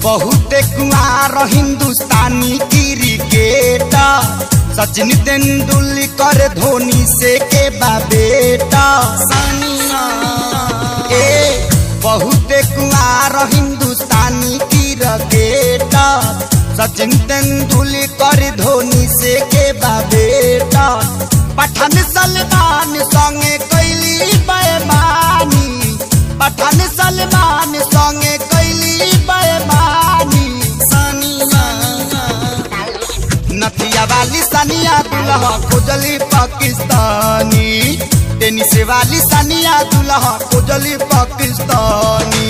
बहुत कुआर हिंदुस्तानी क्रिकेटर सचिन तेंदुलकर धोनी से के बेटा बहुत कुआर हिंदुस्तानी क्रिकेटर सचिन तेंदुलकर धोनी से के बेटा पठान सलमान संगे कैली बेमानी पठान सलमान संगे कैली बेमानी नथिया वाली सानिया दुल्हा खोजली पाकिस्तानी टेनिस वाली सानिया दुल्हा खोजली पाकिस्तानी।